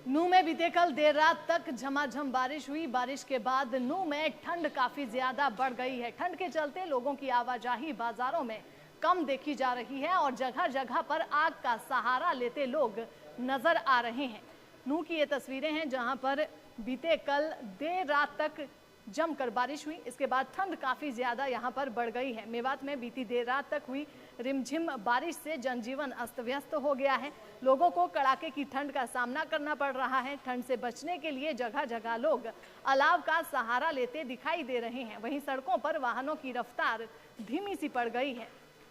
नूह में बीते कल देर रात तक झमाझम बारिश हुई। बारिश के बाद नूह में ठंड काफी ज्यादा बढ़ गई है। ठंड के चलते लोगों की आवाजाही बाजारों में कम देखी जा रही है और जगह जगह पर आग का सहारा लेते लोग नजर आ रहे हैं। नूह की ये तस्वीरें हैं जहां पर बीते कल देर रात तक जमकर बारिश हुई। इसके बाद ठंड काफी ज्यादा यहां पर बढ़ गई है। मेवात में बीती देर रात तक हुई रिमझिम बारिश से जनजीवन अस्त व्यस्त हो गया है। लोगों को कड़ाके की ठंड का सामना करना पड़ रहा है। ठंड से बचने के लिए जगह जगह लोग अलाव का सहारा लेते दिखाई दे रहे हैं। वहीं सड़कों पर वाहनों की रफ्तार धीमी सी पड़ गई है।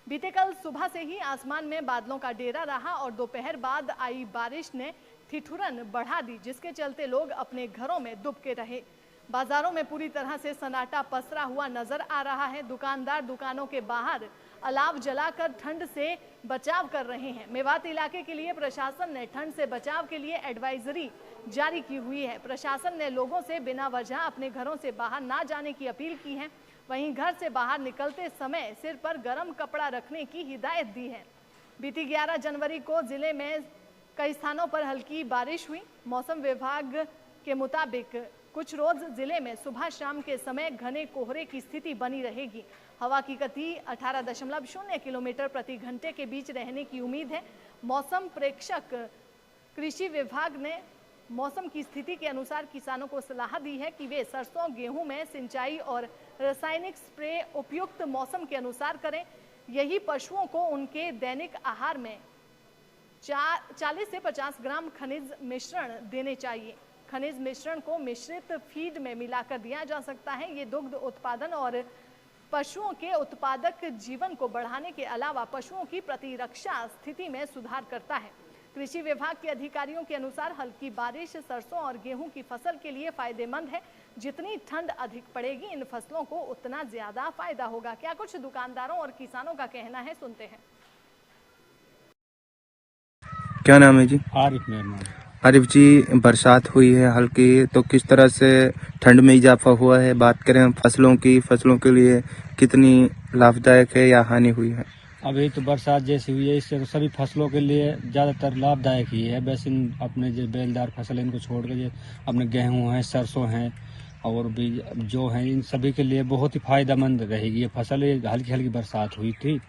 बीते कल सुबह से ही आसमान में बादलों का डेरा रहा और दोपहर बाद आई बारिश ने ठिठुरन बढ़ा दी, जिसके चलते लोग अपने घरों में दुबके रहे। बाजारों में पूरी तरह से सन्नाटा पसरा हुआ नजर आ रहा है। दुकानदार दुकानों के बाहर अलाव जलाकर ठंड से बचाव कर रहे हैं। मेवात इलाके के लिए प्रशासन ने ठंड से बचाव के लिए एडवाइजरी जारी की हुई है। प्रशासन ने लोगों से बिना वजह अपने घरों से बाहर ना जाने की अपील की है। वहीं घर से बाहर निकलते समय सिर पर गर्म कपड़ा रखने की हिदायत दी है। बीती 11 जनवरी को जिले में कई स्थानों पर हल्की बारिश हुई। मौसम विभाग के मुताबिक कुछ रोज जिले में सुबह शाम के समय घने कोहरे की स्थिति बनी रहेगी। हवा की गति 18.0 किलोमीटर प्रति घंटे के बीच रहने की उम्मीद है। मौसम प्रेक्षक कृषि विभाग ने मौसम की स्थिति के अनुसार किसानों को सलाह दी है कि वे सरसों गेहूं में सिंचाई और रासायनिक स्प्रे उपयुक्त मौसम के अनुसार करें। यही पशुओं को उनके दैनिक आहार में 40 से 50 ग्राम खनिज मिश्रण देने चाहिए। खनिज मिश्रण को मिश्रित फीड में मिलाकर दिया जा सकता है। ये दुग्ध उत्पादन और पशुओं के उत्पादक जीवन को बढ़ाने के अलावा पशुओं की प्रतिरक्षा स्थिति में सुधार करता है। कृषि विभाग के अधिकारियों के अनुसार हल्की बारिश सरसों और गेहूं की फसल के लिए फायदेमंद है। जितनी ठंड अधिक पड़ेगी इन फसलों को उतना ज्यादा फायदा होगा। क्या कुछ दुकानदारों और किसानों का कहना है, सुनते हैं। क्या नाम है जी? आरिफ मेरा नाम। आरिफ जी, बरसात हुई है हल्की, तो किस तरह से ठंड में इजाफा हुआ है? बात करें फसलों की, फसलों के लिए कितनी लाभदायक है या हानि हुई है? अभी तो बरसात जैसी हुई है, इससे तो सभी फसलों के लिए ज़्यादातर लाभदायक ही है। वैसे अपने जो बेलदार फसल है इनको छोड़ कर अपने गेहूँ हैं, सरसों हैं और भी जो हैं, इन सभी के लिए बहुत ही फायदेमंद रहेगी ये फसल। हल्की हल्की बरसात हुई थी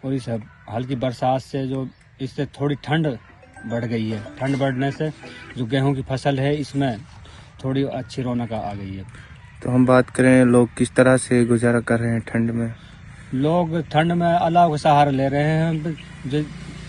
और इस हल्की बरसात से जो इससे थोड़ी ठंड बढ़ गई है। ठंड बढ़ने से जो गेहूं की फसल है इसमें थोड़ी अच्छी रौनक आ गई है। तो हम बात करें लोग किस तरह से गुजारा कर रहे हैं ठंड में? लोग ठंड में अलाव का सहारा ले रहे हैं,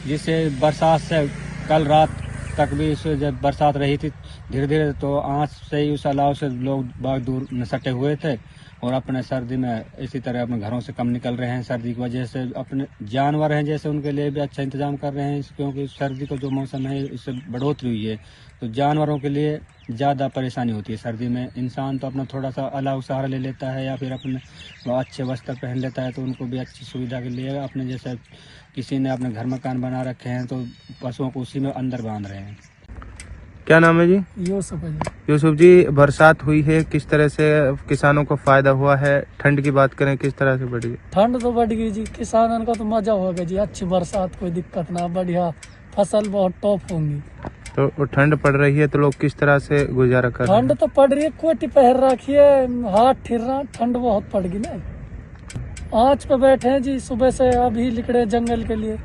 जिससे बरसात से कल रात तक भी जब बरसात रही थी धीरे धीरे तो आँच से ही उस अलाव से लोग बहुत दूर न सटे हुए थे और अपने सर्दी में इसी तरह अपने घरों से कम निकल रहे हैं। सर्दी की वजह से अपने जानवर हैं जैसे उनके लिए भी अच्छा इंतजाम कर रहे हैं, क्योंकि सर्दी का जो मौसम है इससे बढ़ोतरी हुई है तो जानवरों के लिए ज़्यादा परेशानी होती है सर्दी में। इंसान तो अपना थोड़ा सा अलाव सहारा ले लेता है या फिर अपने अच्छे वस्त्र पहन लेता है, तो उनको भी अच्छी सुविधा के लिए अपने जैसे किसी ने अपने घर मकान बना रखे हैं तो पशुओं को उसी में अंदर बांध रहे हैं। क्या नाम है जी? यूसुफ है। यूसुफ जी, बरसात हुई है, किस तरह से किसानों को फायदा हुआ है? ठंड की बात करें किस तरह से बढ़ी? ठंड तो बढ़ गई जी, किसानों का तो मजा होगा जी। अच्छी बरसात, कोई दिक्कत ना, बढ़िया फसल बहुत टॉप होंगी। तो ठंड पड़ रही है तो लोग किस तरह से गुजारा कर रहे हैं? ठंड तो पड़ रही है, कोटी पहन रखी है, हाथ ठिर रहा, ठंड बहुत पड़ गई ना। आँच पे बैठे हैं जी, सुबह से अभी निकले जंगल के लिए।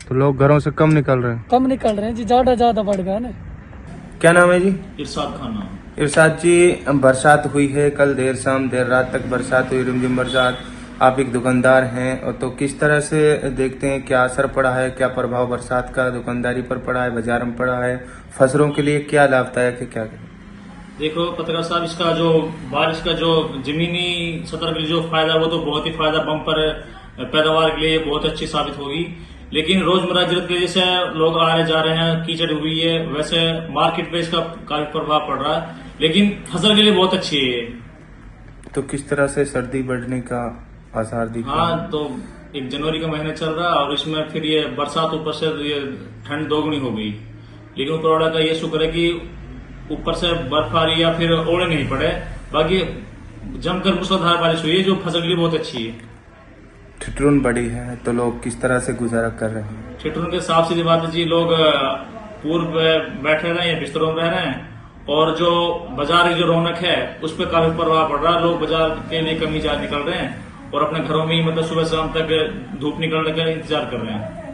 तो लोग घरों से कम निकल रहे हैं? कम निकल रहे हैं जी, ज्यादा बढ़ गया ना। क्या नाम है जी? इरशाद खान नाम। इरशाद जी, बरसात हुई है कल देर शाम देर रात तक बरसात हुई, रिमझिम बरसात। आप एक दुकानदार हैं और तो किस तरह से देखते हैं, क्या असर पड़ा है, क्या प्रभाव बरसात का दुकानदारी पर पड़ा है, बाजार में पड़ा है? फसलों के लिए क्या लाभदायक है, क्या करें? देखो पत्रकार साहब, इसका जो बारिश का जो जमीनी सतह के लिए जो फायदा वो तो बहुत ही फायदा बम्पर पैदावार के लिए बहुत अच्छी साबित होगी। लेकिन रोजमर्रा जरूरत के जैसे लोग आ रहे जा रहे हैं, कीचड़ हुई है, वैसे मार्केट पे इसका काफी प्रभाव पड़ रहा है, लेकिन फसल के लिए बहुत अच्छी है। तो किस तरह से सर्दी बढ़ने का आसार दिख रहा है? हाँ, तो 1 जनवरी का महीना चल रहा है और इसमें फिर ये बरसात ऊपर से ये ठंड दोगुनी हो गई। लेकिन ऊपरवाला का ये शुक्र है कि ऊपर से बर्फबारी या फिर ओले नहीं पड़े, बाकी जमकर मूसलाधार बारिश हुई है जो फसल के लिए बहुत अच्छी है। ठिठुरन बड़ी है तो लोग किस तरह से गुजारा कर रहे हैं? ठिठुरन के साफ सीधी बात है जी, लोग पूर्व बैठे रहे हैं या बिस्तरों में रह रहे हैं, और जो बाजार की जो रौनक है उस पर काफी प्रभाव पड़ रहा है। लोग बाजार के लिए कम ही निकल रहे हैं और अपने घरों में ही मतलब सुबह शाम तक धूप निकलने का इंतजार कर रहे हैं।